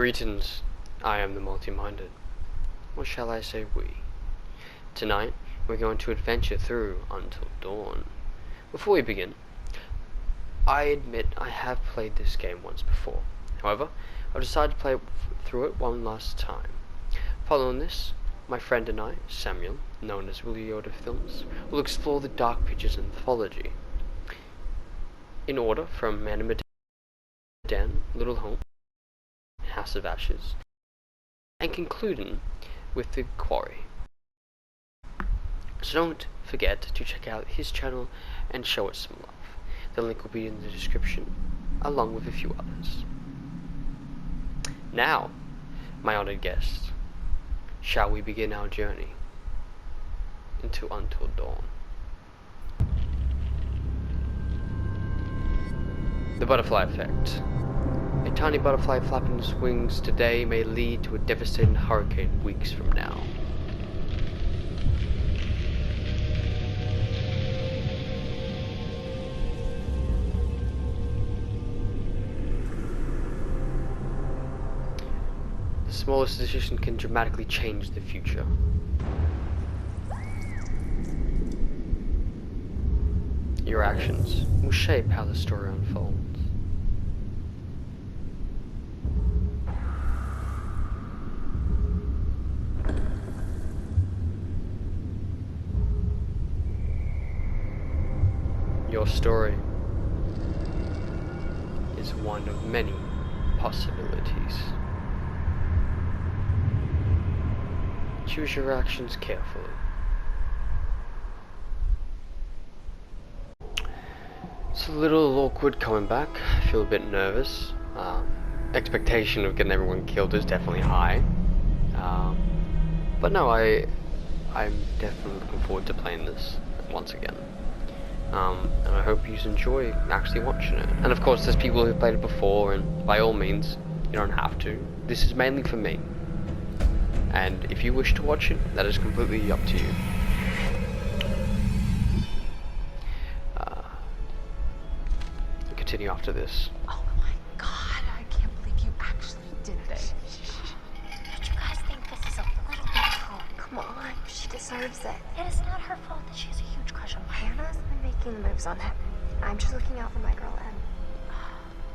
Greetings, I am the multi-minded. Or shall I say we? Tonight, we're going to adventure through until dawn. Before we begin, I admit I have played this game once before. However, I've decided to play through it one last time. Following this, my friend and I, Samuel, known as Willie Yoda Films, will explore the Dark Pictures anthology. In order from Man of Medan, Little Home, House of Ashes, and concluding with The Quarry. So don't forget to check out his channel and show it some love. The link will be in the description, along with a few others. Now, my honored guests, shall we begin our journey into Until Dawn? The butterfly effect. A tiny butterfly flapping its wings today may lead to a devastating hurricane weeks from now. The smallest decision can dramatically change the future. Your actions will shape how the story unfolds. Your story is one of many possibilities. Choose your actions carefully. It's a little awkward coming back. I feel a bit nervous. Expectation of getting everyone killed is definitely high. But no, I'm definitely looking forward to playing this once again. And I hope you enjoy actually watching it. And of course, there's people who've played it before, and by all means, you don't have to. This is mainly for me. And if you wish to watch it, that is completely up to you. We'll continue after this. Oh my god, I can't believe you actually did this. Don't you guys think this is a little bit cold? Come on, she deserves it. It is not her fault that she has a huge crush on Mike. Hannah's been making moves on him. I'm just looking out for my girl, and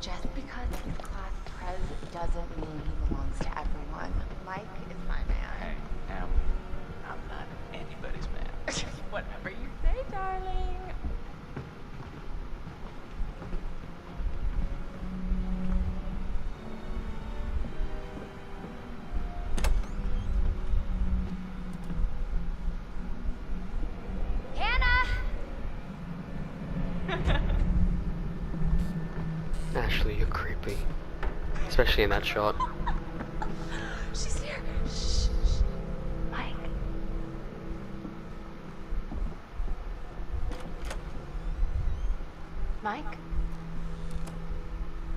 Just because he's class prez doesn't mean he belongs to everyone. Mike is my man. Hey, I'm not anybody's man. Whatever you say, darling. Hannah! Ashley, you're creepy. Especially in that shot. she's here. Shh. Mike. Mike?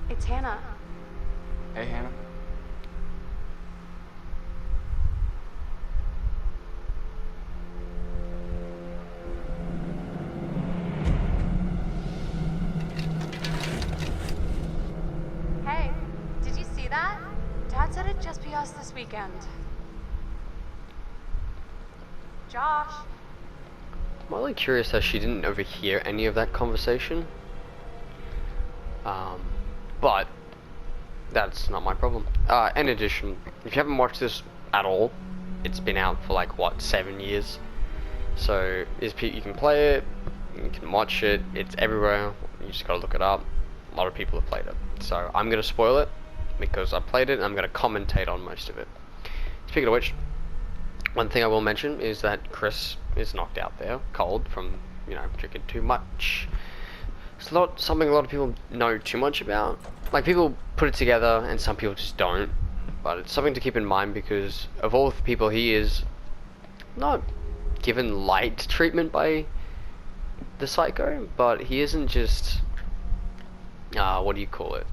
It's Hannah. Hey, Hannah. Hey, did you see that? Dad said it'd just be us this weekend. Josh. I'm really curious how she didn't overhear any of that conversation. But that's not my problem. In addition, if you haven't watched this at all, it's been out for like what, 7 years. So you can play it, you can watch it, it's everywhere. You just gotta look it up. A lot of people have played it. So I'm gonna spoil it because I played it and I'm gonna commentate on most of it. Speaking of which, one thing I will mention is that Chris is knocked out there, cold, from, drinking too much. It's not something a lot of people know too much about. Like, people put it together and some people just don't. But it's something to keep in mind because of all the people, he is not given light treatment by the psycho, but he isn't just, what do you call it?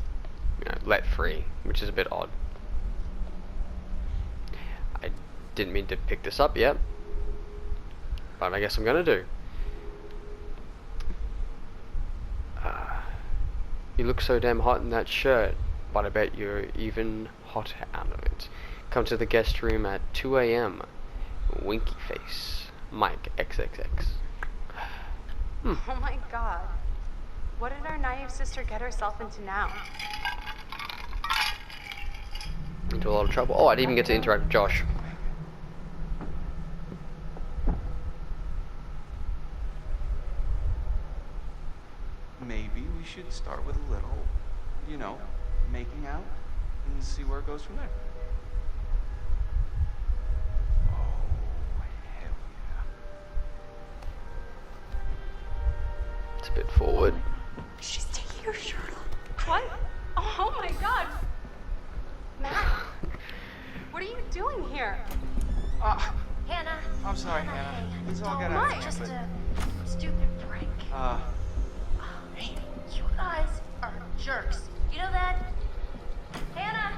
Let free, which is a bit odd. I didn't mean to pick this up yet, but I guess I'm gonna do. You look so damn hot in that shirt. but I bet you're even hotter out of it. Come to the guest room at 2 a.m. Winky face. Mike XXX. Oh my god. What did our naive sister get herself into now? Into a lot of trouble. Oh, I didn't even get to interact with Josh. Maybe we should start with a little, you know, making out and see where it goes from there. Oh, hell yeah. It's a bit forward. She's taking her shirt off. What? Oh my god! Matt! What are you doing here? Hannah. I'm sorry, Hannah. Let's all get out of here. Just a stupid prank. Hey, you guys are jerks. You know that? Hannah!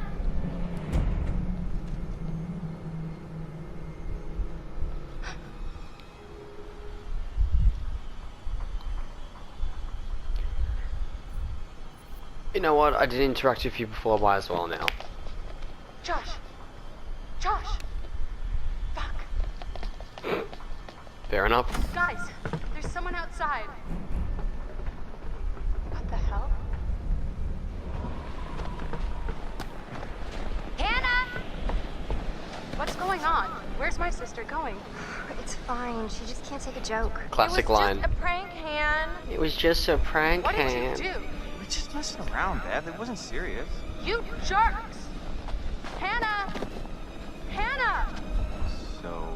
You know what? I did interact with you before, might as well now. Josh! Josh! Fuck. Fair enough. Guys, there's someone outside. What the hell? Hannah! What's going on? Where's my sister going? It's fine. She just can't take a joke. Classic line. Just a prank, Han. It was just a prank, What did Han. you do? We're just messing around, Beth. It wasn't serious. You jerks! Hannah! Hannah! So,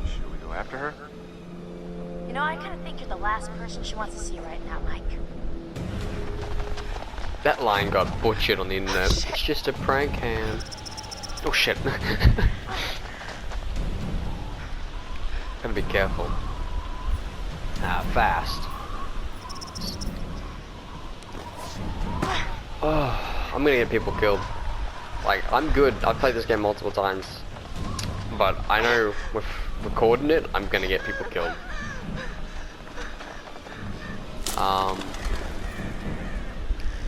should we go after her? You know, I kind of think you're the last person she wants to see right now, Mike. That line got butchered on the internet. It's just a prank, Han. Oh shit. Gotta be careful. Fast. Oh, I'm gonna get people killed. Like, I'm good. I've played this game multiple times. But I know with recording it, I'm gonna get people killed. I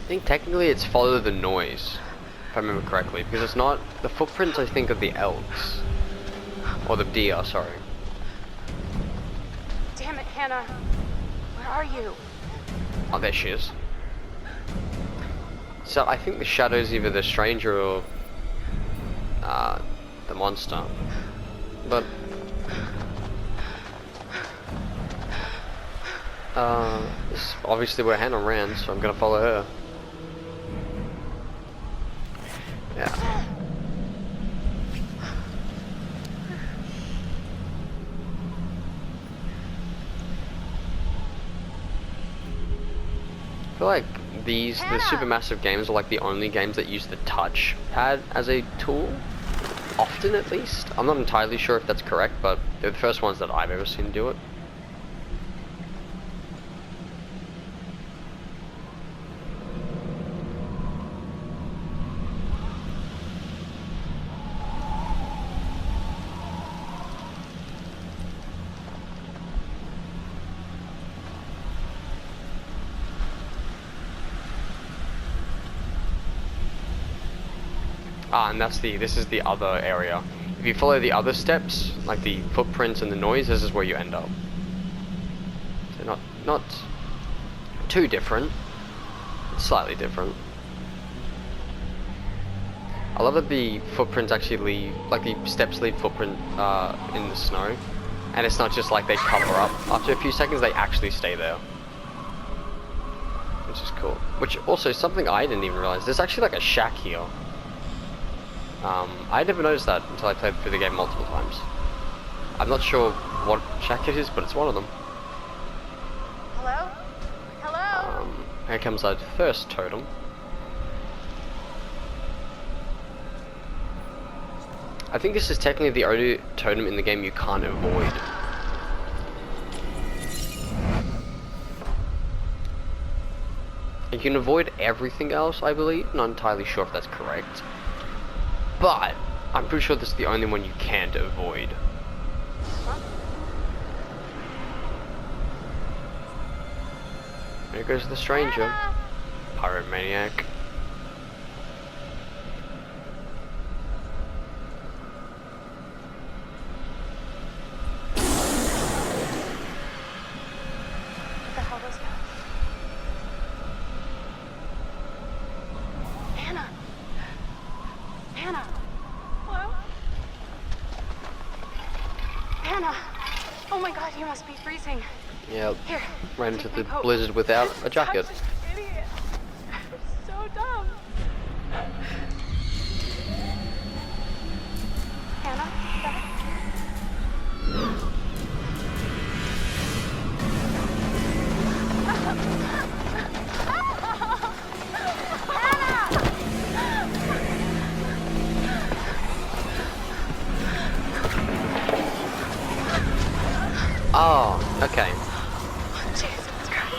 think technically it's follow the noise, if I remember correctly, because it's not the footprints. I think of the elks or the deer. Sorry. Damn it, Hannah. Where are you? Oh, there she is. So I think the shadow's either the stranger or the monster, but this is obviously where Hannah ran, so I'm gonna follow her. Yeah. I feel like the supermassive games are like the only games that use the touch pad as a tool. Often, at least. I'm not entirely sure if that's correct, but they're the first ones that I've ever seen do it. And this is the other area. If you follow the other steps, like the footprints and the noise, this is where you end up. So not too different. It's slightly different. I love that the footprints actually leave, like the steps leave footprint in the snow, and it's not just like they cover up. After a few seconds, they actually stay there, which is cool. Which also something I didn't even realize. There's actually like a shack here. I never noticed that until I played through the game multiple times. I'm not sure what shack it is, but it's one of them. Hello? Hello? Here comes our first totem. I think this is technically the only totem in the game you can't avoid. You can avoid everything else, I believe. Not entirely sure if that's correct. But I'm pretty sure this is the only one you can't avoid. There goes the stranger. Pyromaniac. Hannah! Oh my god, you must be freezing. Yeah, Here, ran take into my the coat. blizzard without a jacket. Such an idiot. I'm so dumb. Hannah? Oh, okay. Jesus Christ.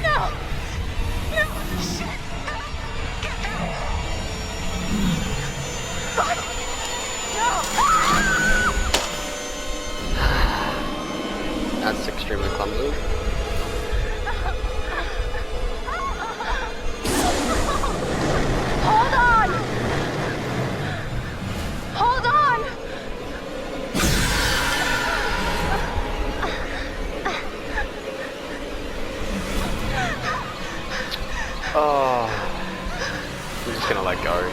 No! No! Shit! Get out! God! No! That's extremely clumsy. Hold on! Hold on! Oh, I'm just gonna let go.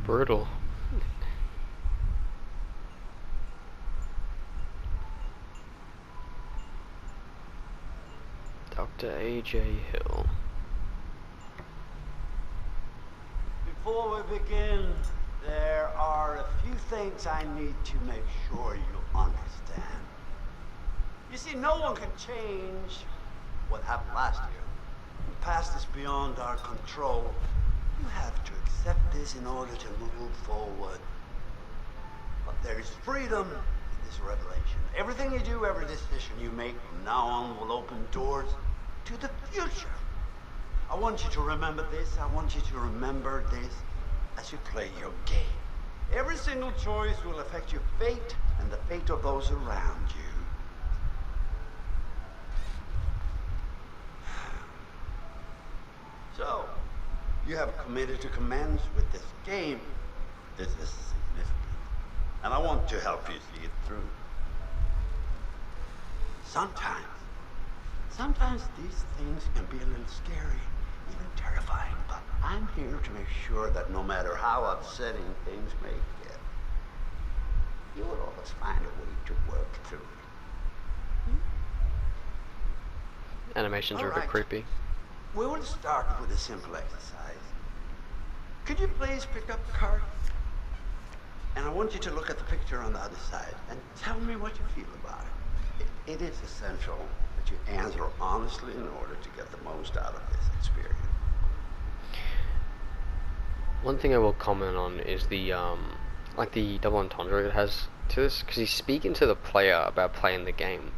Brutal. Dr. A.J. Hill. Before we begin, there are a few things I need to make sure you understand. You see, no one can change what happened last year. The past is beyond our control. You have to accept this in order to move forward. But there is freedom in this revelation. Everything you do, every decision you make from now on will open doors to the future. I want you to remember this. I want you to remember this as you play your game. Every single choice will affect your fate and the fate of those around you. So, you have committed to commence with this game. This is significant. And I want to help you see it through. Sometimes these things can be a little scary, even terrifying, but I'm here to make sure that no matter how upsetting things may get, you will always find a way to work through it. Animations are a bit Alright. creepy. We will start with a simple exercise. Could you please pick up a card? And I want you to look at the picture on the other side and tell me what you feel about it. It is essential that you answer honestly in order to get the most out of this experience. One thing I will comment on is the like the double entendre it has to this, because he's speaking to the player about playing the game,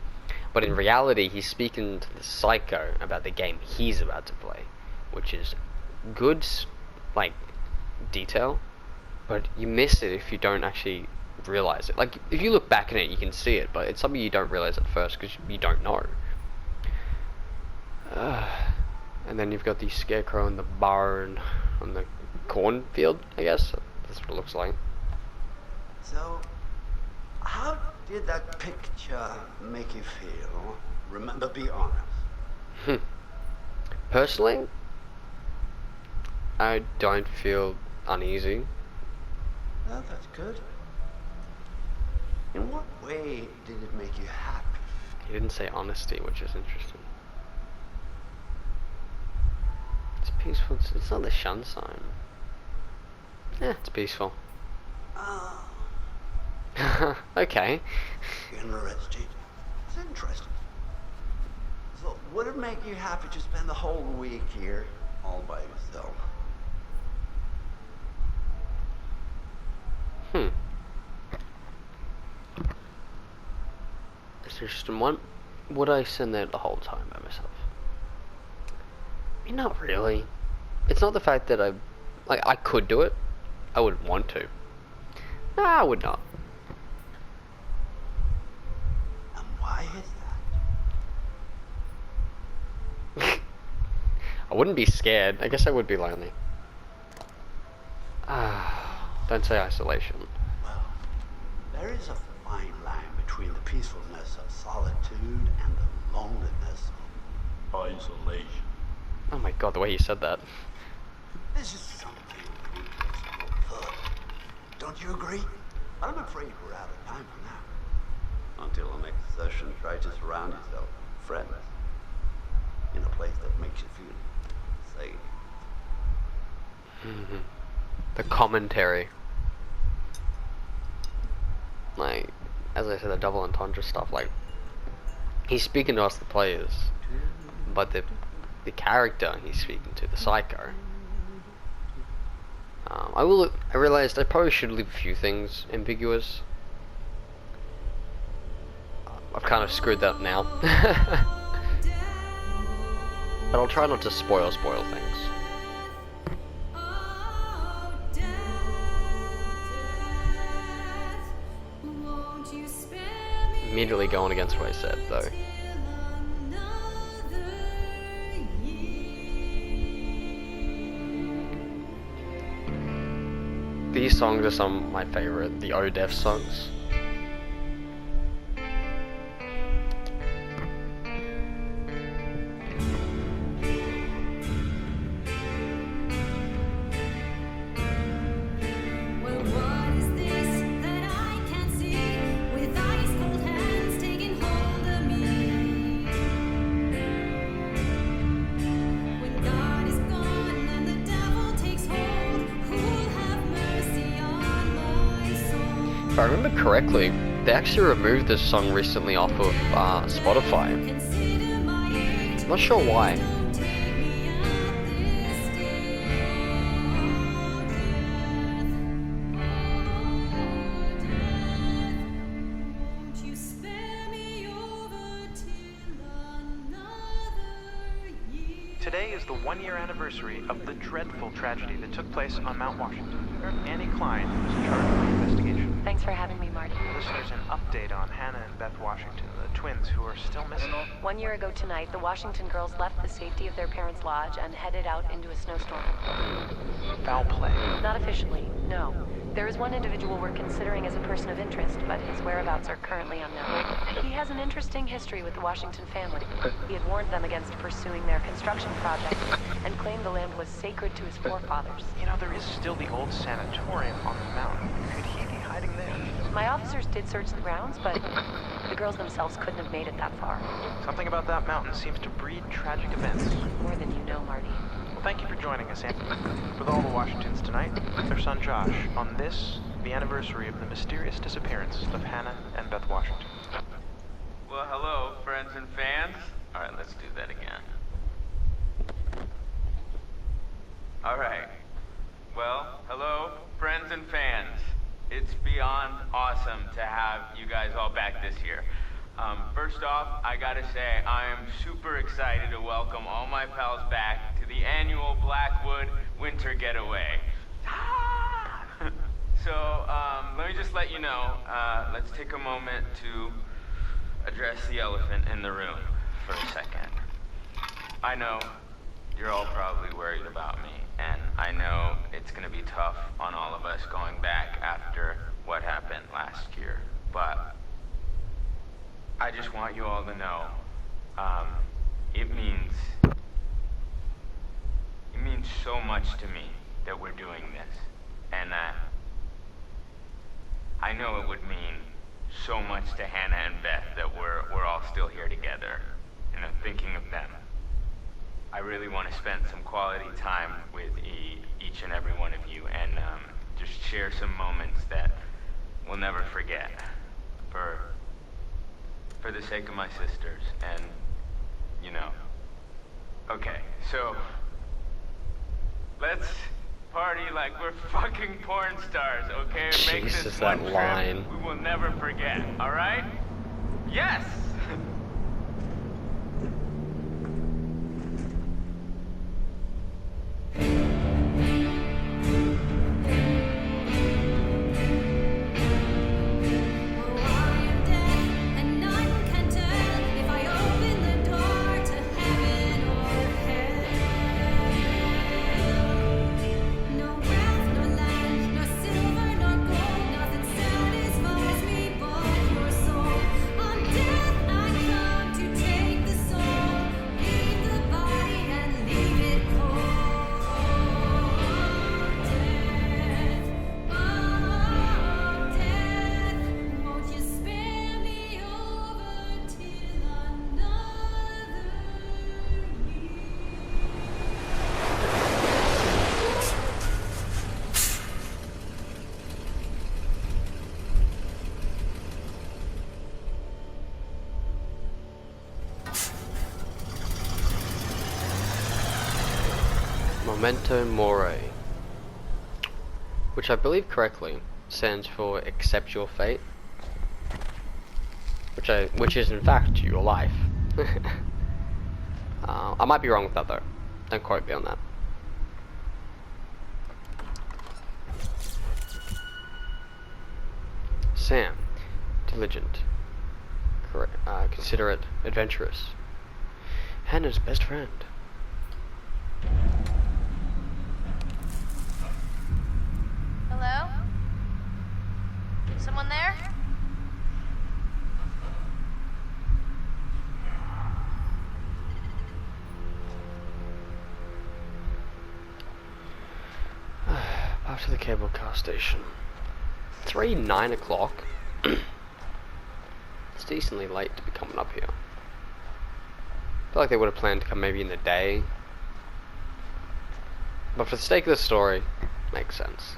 but in reality he's speaking to the psycho about the game he's about to play, which is good, like, detail, but you miss it if you don't actually realize it. Like, if you look back at it, you can see it, but it's something you don't realize at first because you don't know. And then you've got the scarecrow in the barn on the cornfield, I guess. That's what it looks like. So, how did that picture make you feel? Remember, be honest. Personally, I don't feel uneasy. Well, that's good. In what way did it make you happy? He didn't say honesty, which is interesting. It's peaceful. It's not the shun sign. Yeah, it's peaceful. Oh, Okay. interesting. It's interesting. So, would it make you happy to spend the whole week here all by yourself? System 1, would I send there the whole time by myself? I mean, not really. It's not the fact that I could do it. I would want to. No, I would not. And why is that? I wouldn't wouldn't be scared. I guess I would be lonely. Don't say isolation. Well, there is a fine line between the peacefulness of solitude and the loneliness of isolation. Oh my god, the way you said that. This is something we need to explore further. Don't you agree? But I'm afraid we're out of time for now. Until the next session, try to surround yourself with friends. In a place that makes you feel safe. The commentary. Like, as I said, the double entendre stuff, like, he's speaking to us, the players, but the character he's speaking to, the psycho. I realized I probably should leave a few things ambiguous. I've kind of screwed that up now. But I'll try not to spoil things. Immediately going against what I said, though. These songs are some of my favorite, the O-Def songs. If I remember correctly, they actually removed this song recently off of Spotify. I'm not sure why. Today is the one-year anniversary of the dreadful tragedy that took place on Mount Washington. Annie Klein was in charge of the investigation. Thanks for having me, Marty. Listeners, an update on Hannah and Beth Washington, the twins who are still missing. 1 year ago tonight, the Washington girls left the safety of their parents' lodge and headed out into a snowstorm. Foul play. Not officially, no. There is one individual we're considering as a person of interest, but his whereabouts are currently unknown. He has an interesting history with the Washington family. He had warned them against pursuing their construction project and claimed the land was sacred to his forefathers. You know, there is still the old sanatorium on the mountain. Could he be hiding there? My officers did search the grounds, but the girls themselves couldn't have made it that far. Something about that mountain seems to breed tragic events. More than you know, Marty. Well, thank you for joining us, Anthony. With all the Washingtons tonight, their son Josh, on this, the anniversary of the mysterious disappearance of Hannah and Beth Washington. Well, hello, friends and fans. All right, let's do that again. All right. Well, hello, friends and fans. It's beyond awesome to have you guys all back this year. First off, I gotta say, I am super excited to welcome all my pals back to the annual Blackwood Winter Getaway. So, let me just let you know, let's take a moment to address the elephant in the room for a second. I know you're all probably worried about me, and I know it's gonna be tough on all of us going back after what happened last year, but I just want you all to know, it means so much to me that we're doing this, and I know it would mean so much to Hannah and Beth that we're all still here together, you know, thinking of them. I really want to spend some quality time with each and every one of you, and just share some moments that we'll never forget, for the sake of my sisters, and, you know. Okay, so, let's party like we're fucking porn stars, okay? Make Jesus, this that one line. trip we will never forget, alright? Yes! Memento Mori, which I believe correctly stands for accept your fate, which is in fact your life. I might be wrong with that though. Don't quote me on that. Sam, diligent, considerate, adventurous. Hannah's best friend. Hello? Someone there? Back to the cable car station. 9 o'clock. It's decently late to be coming up here. I feel like they would have planned to come maybe in the day. But for the sake of the story, makes sense.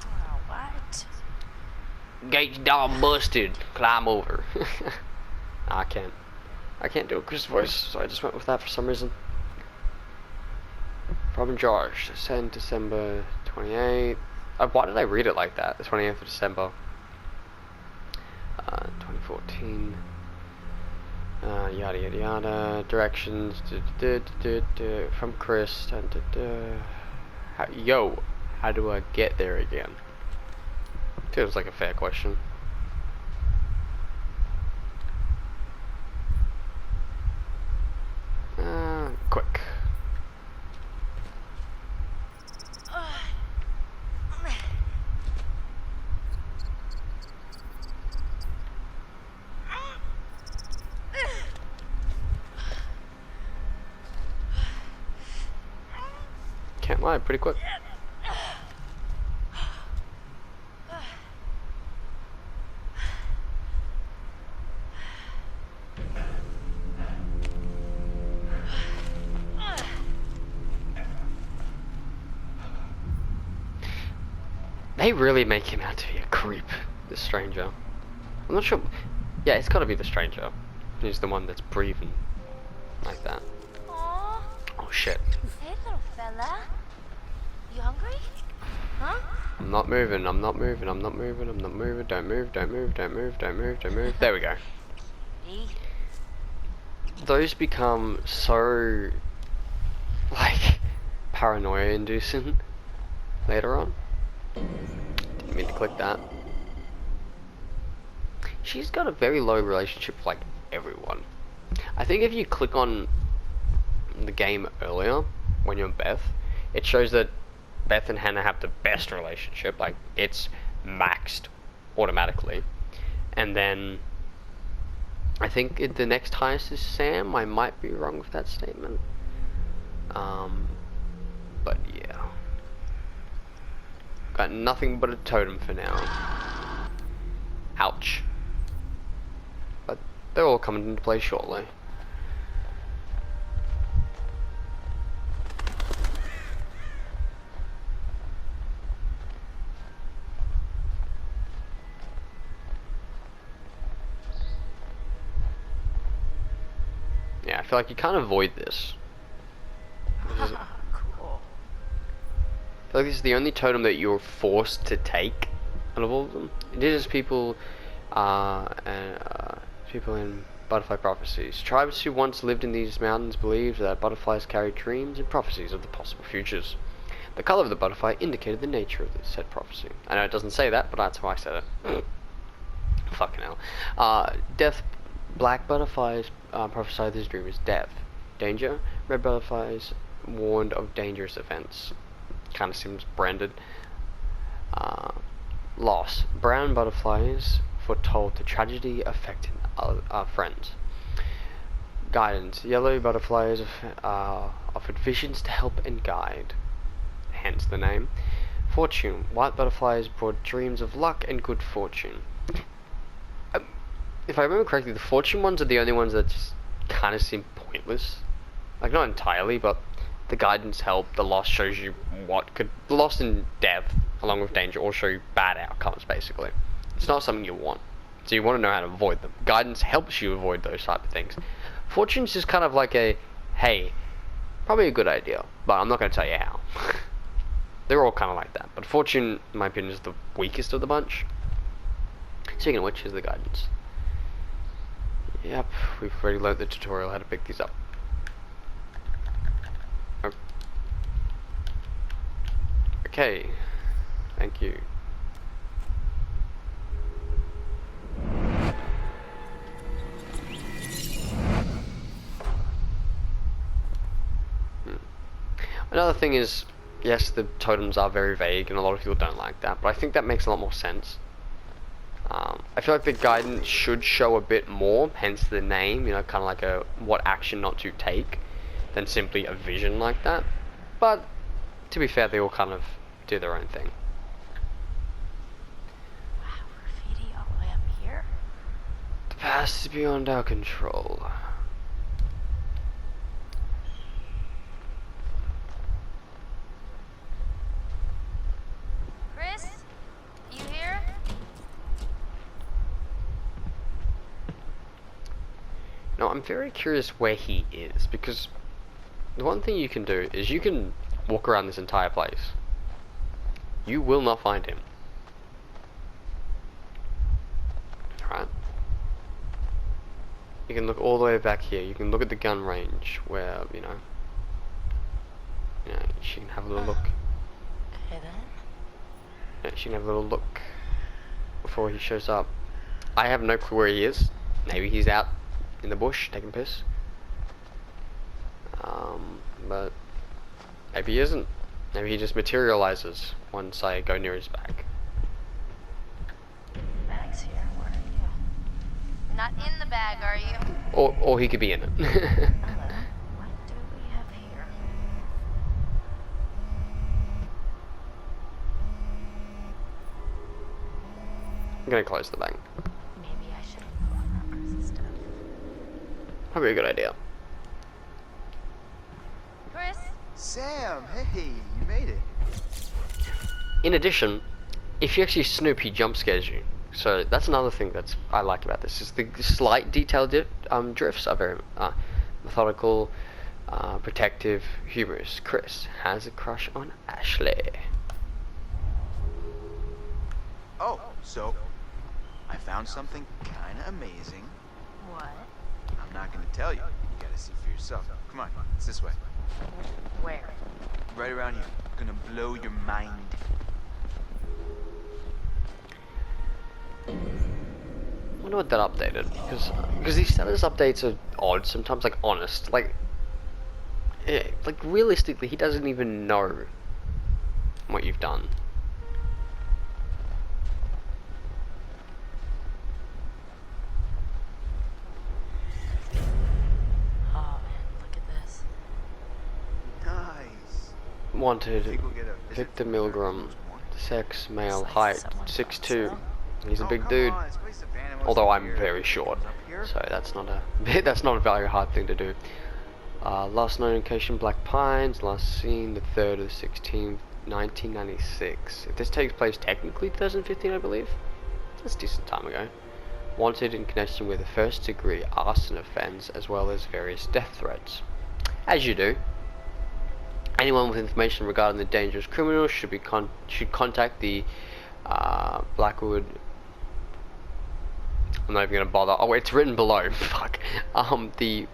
Oh, what? Gate door busted. Climb over. I can't do a Chris voice, so I just went with that for some reason. From Josh, sent December 28th. Why did I read it like that? The 28th of December. 2014. Yada yada yada. Directions. From Chris. Yo, how do I get there again? Feels like a fair question. Quick. Can't lie, pretty quick. They really make him out to be a creep, this stranger. I'm not sure. Yeah, it's gotta be the stranger. He's the one that's breathing like that. Aww. Oh shit. Hey, little fella. You hungry? Huh? I'm not moving, I'm not moving, I'm not moving, I'm not moving. Don't move, don't move, don't move, don't move, don't move. There we go. Those become so, like, paranoia inducing later on. Didn't mean to click that. She's got a very low relationship with, like, everyone. I think if you click on the game earlier, when you're Beth, it shows that Beth and Hannah have the best relationship. Like, it's maxed automatically. And then I think the next highest is Sam. I might be wrong with that statement. But yeah. Got nothing but a totem for now. Ouch. But they're all coming into play shortly. Yeah, I feel like you can't avoid this. Cool. I feel like this is the only totem that you're forced to take out of all of them. Indigenous people, people in butterfly prophecies. Tribes who once lived in these mountains believed that butterflies carried dreams and prophecies of the possible futures. The color of the butterfly indicated the nature of the said prophecy. I know it doesn't say that, but that's how I said it. Fucking hell. Death. Black butterflies prophesied this dream as death. Danger. Red butterflies warned of dangerous events. Kind of seems branded. Loss. Brown butterflies foretold the tragedy affecting our friends. Guidance. Yellow butterflies offered visions to help and guide. Hence the name. Fortune. White butterflies brought dreams of luck and good fortune. If I remember correctly, the fortune ones are the only ones that just kind of seem pointless. Like, not entirely, but the guidance help. The loss shows you what could... The loss and death, along with danger, all show you bad outcomes, basically. It's not something you want. So you want to know how to avoid them. Guidance helps you avoid those type of things. Fortune's just kind of like a, hey, probably a good idea, but I'm not going to tell you how. They're all kind of like that. But Fortune, in my opinion, is the weakest of the bunch. Speaking of which, is the guidance. Yep, we've already learned the tutorial how to pick these up. Oh. Okay, thank you. Another thing is, yes, the totems are very vague, and a lot of people don't like that, but I think that makes a lot more sense. I feel like the guidance should show a bit more, hence the name, you know, kind of like a what action not to take, than simply a vision like that. But, to be fair, they all kind of do their own thing. Wow, graffiti all the way up here. The past is beyond our control. Chris? You here? Now, I'm very curious where he is, because the one thing you can do is you can walk around this entire place. You will not find him. Alright? You can look all the way back here. You can look at the gun range where, you know, you can have a little look. Hidden? Yeah, she can have a little look before he shows up. I have no clue where he is. Maybe he's out in the bush taking piss. But maybe he isn't. Maybe he just materializes once I go near his back. Bag's here. Where are you? You're not in the bag, are you? Or he could be in it. Hello. What do we have here? I'm gonna close the bag. Maybe I should put on that Chris's stuff. Probably a good idea. Chris? Sam, hey, you made it. In addition, if you actually snoop, he jump scares you. So that's another thing that's I like about this is the slight detail drifts are very methodical, protective, humorous. Chris has a crush on Ashley. Oh, so I found something kind of amazing. What? I'm not going to tell you. You got to see for yourself. Come on, it's this way. Where? Right around here. Gonna blow your mind. I wonder what that updated, because these status updates are odd sometimes, like honest, like realistically he doesn't even know what you've done. Oh man, look at this. Nice. Wanted, Think we'll get a Victor Milgram, sex, male, It's like height, someone 6'2". else, He's a Oh, big come dude. on, it's a waste of animals Although up I'm here. very short, Up here? so that's not a very hard thing to do. Last known location, Black Pines. Last seen the 3rd of the 16th, 1996. If this takes place technically 2015, I believe. That's a decent time ago. Wanted in connection with a first-degree arson offense, as well as various death threats. As you do. Anyone with information regarding the dangerous criminal should contact the Blackwood. I'm not even gonna bother. Oh, it's written below. Fuck. The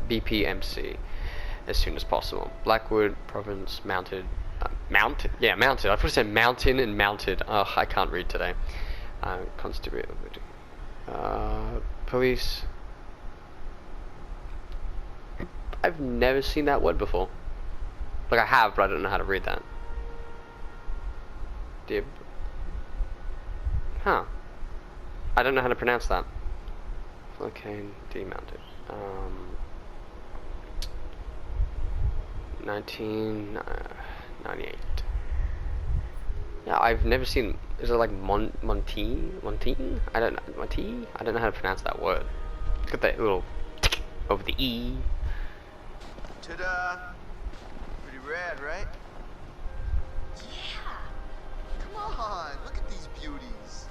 BPMC as soon as possible. Blackwood Province Mounted. Mounted. Yeah, mounted. I thought it said mountain and mounted. I can't read today. Constable. Police. I've never seen that word before. Like I have, but I don't know how to read that. Dib. Huh. I don't know how to pronounce that. Okay, demounted. 1998. Yeah, I've never seen. Is it like Montine? I don't know. Monty? I don't know how to pronounce that word. Look at that little tick over the E. Ta-da! Pretty rad, right? Yeah. Come on, look at these beauties.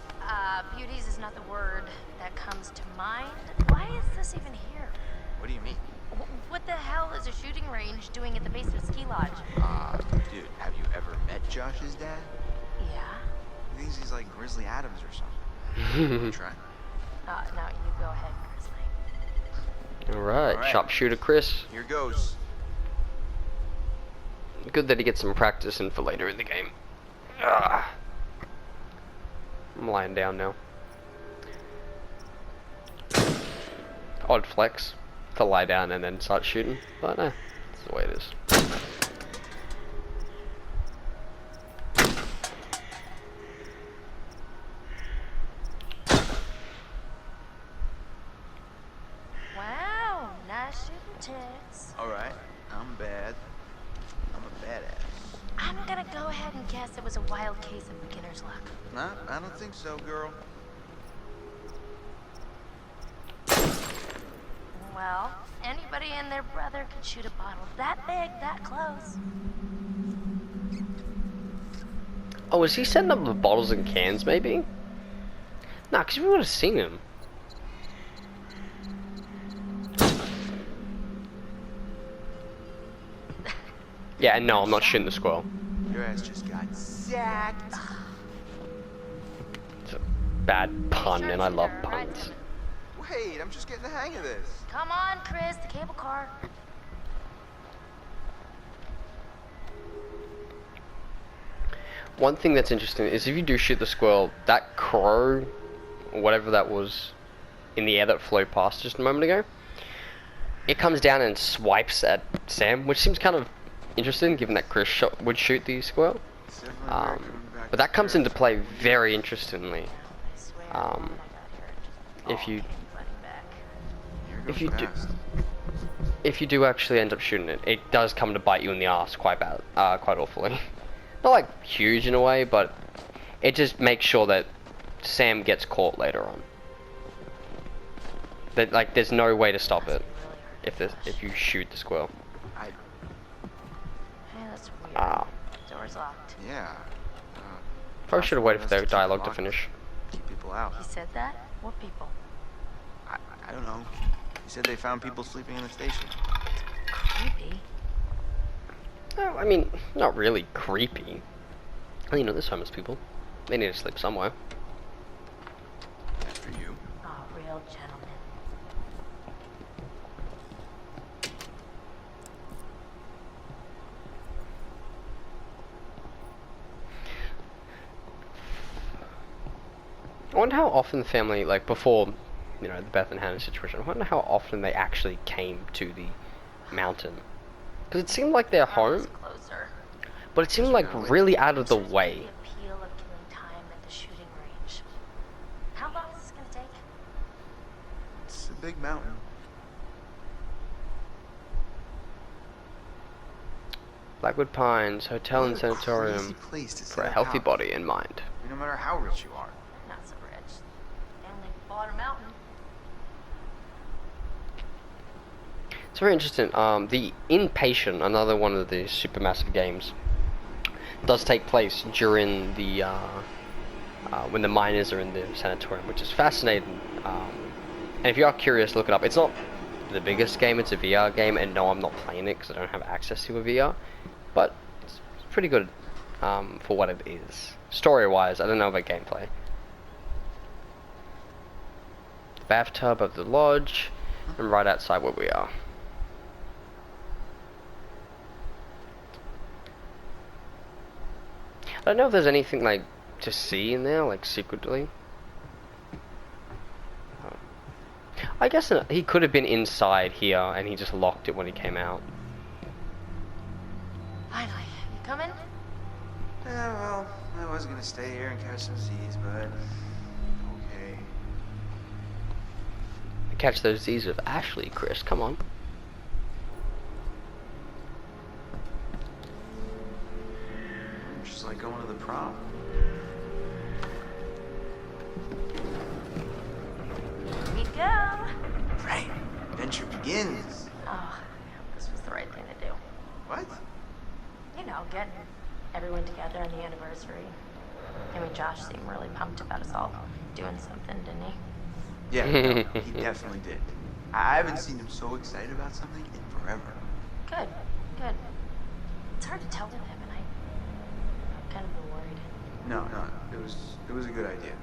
Beauties is not the word that comes to mind. Why is this even here? What do you mean? What the hell is a shooting range doing at the base of a ski lodge? Dude, have you ever met Josh's dad? Yeah? He thinks he's like Grizzly Adams or something. You try? No, you go ahead, Grizzly. Alright, sharpshooter Chris. Here goes. Good that he gets some practice in for later in the game. Ah. I'm lying down now. Odd flex to lie down and then start shooting, but that's the way it is. Wow, nice shooting tits. Alright, I'm bad. I'm a badass. I'm gonna go ahead and guess it was a wild case of beginner's luck. Nah, I don't think so, girl. Well, anybody and their brother could shoot a bottle that big, that close. Oh, is he setting up the bottles and cans, maybe? Nah, because we would have seen him. Yeah, no, I'm not shooting the squirrel. Your ass just got sacked. It's a bad pun, and I love puns. Wait, I'm just getting the hang of this. Come on, Chris, the cable car. One thing that's interesting is if you do shoot the squirrel, that crow, or whatever that was in the air that flew past just a moment ago, it comes down and swipes at Sam, which seems kind of interesting given that Chris would shoot the squirrel. But that comes into play very interestingly. If you do actually end up shooting it, it does come to bite you in the ass quite awfully. Not like huge in a way, but it just makes sure that Sam gets caught later on. That like there's no way to stop it if you shoot the squirrel. Hey, that's weird. Door's locked. Yeah. Probably should have waited for the dialogue to finish. Keep people out. He said that? What people? I don't know. He said they found people sleeping in the station. Creepy. Well, I mean, not really creepy. Well, you know, there's homeless people. They need to sleep somewhere. After you. Oh, real gentleman. I wonder how often the family, like before, you know, the Beth and Hannah situation, I wonder how often they actually came to the mountain. Because it seemed like their home, but it seemed like really out of the way. The appeal of killing time at the shooting range. How long is this gonna take? It's a big mountain. Blackwood Pines, hotel and What a sanatorium crazy place to for set a up healthy house. body and mind. No matter how rich you are. Not so rich. They only bought a mountain. It's very interesting. The Inpatient, another one of the supermassive games, does take place during the when the miners are in the sanatorium, which is fascinating. And if you are curious, look it up. It's not the biggest game; it's a VR game, and no, I'm not playing it because I don't have access to a VR. But it's pretty good for what it is. Story-wise, I don't know about gameplay. The bathtub of the lodge, and right outside where we are. I don't know if there's anything like to see in there, like secretly. I guess he could have been inside here and he just locked it when he came out. Finally, you coming? Yeah, well, I was gonna stay here and catch some Z's, but okay. Catch those Z's with Ashley, Chris, come on. Just like going to the prom. Here we go. Right. Adventure begins. Oh, this was the right thing to do. What? You know, getting everyone together on the anniversary. I mean, Josh seemed really pumped about us all doing something, didn't he? Yeah, no, he definitely did. I haven't seen him so excited about something in forever. Good, good. It's hard to tell with him, and I'm kind of worried. No, it was a good idea.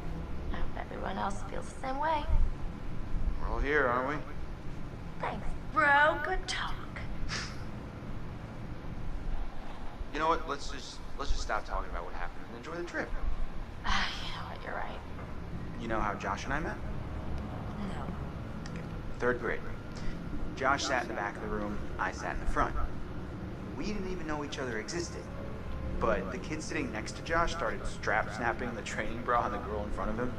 I hope everyone else feels the same way. We're all here, aren't we? Thanks, bro. Good talk. You know what? Let's just stop talking about what happened and enjoy the trip. You know what? You're right. You know how Josh and I met? No. Third grade. Josh sat in the back of the room, I sat in the front. We didn't even know each other existed. But the kid sitting next to Josh started strap-snapping the training bra on the girl in front of him,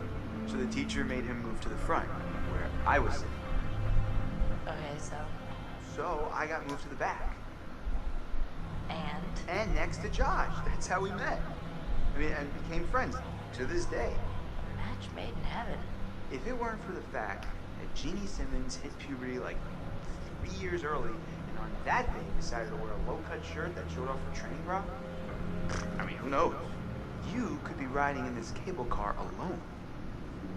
so the teacher made him move to the front, where I was sitting. Okay, so. So I got moved to the back. And next to Josh. That's how we met. I mean, and became friends to this day. match made in heaven. If it weren't for the fact that Jeannie Simmons hit puberty like 3 years early, and on that day decided to wear a low-cut shirt that showed off her training bra, I mean, who knows? You could be riding in this cable car alone.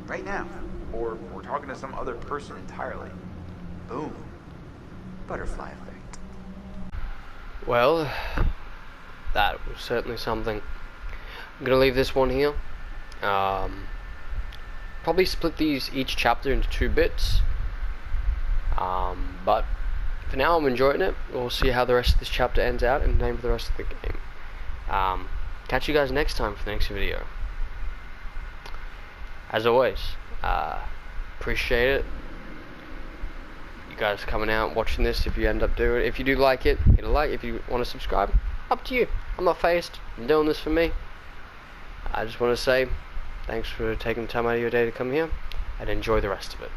Right now. Or we're talking to some other person entirely. Boom. Butterfly effect. Well, that was certainly something. I'm gonna leave this one here. Probably split each chapter into 2 bits. But for now, I'm enjoying it. We'll see how the rest of this chapter ends out and name for the rest of the game. Catch you guys next time for the next video. As always, appreciate it. You guys coming out and watching this. If you end up doing it, if you do like it, hit a like. If you want to subscribe, up to you. I'm not phased. I'm doing this for me. I just want to say thanks for taking the time out of your day to come here and enjoy the rest of it.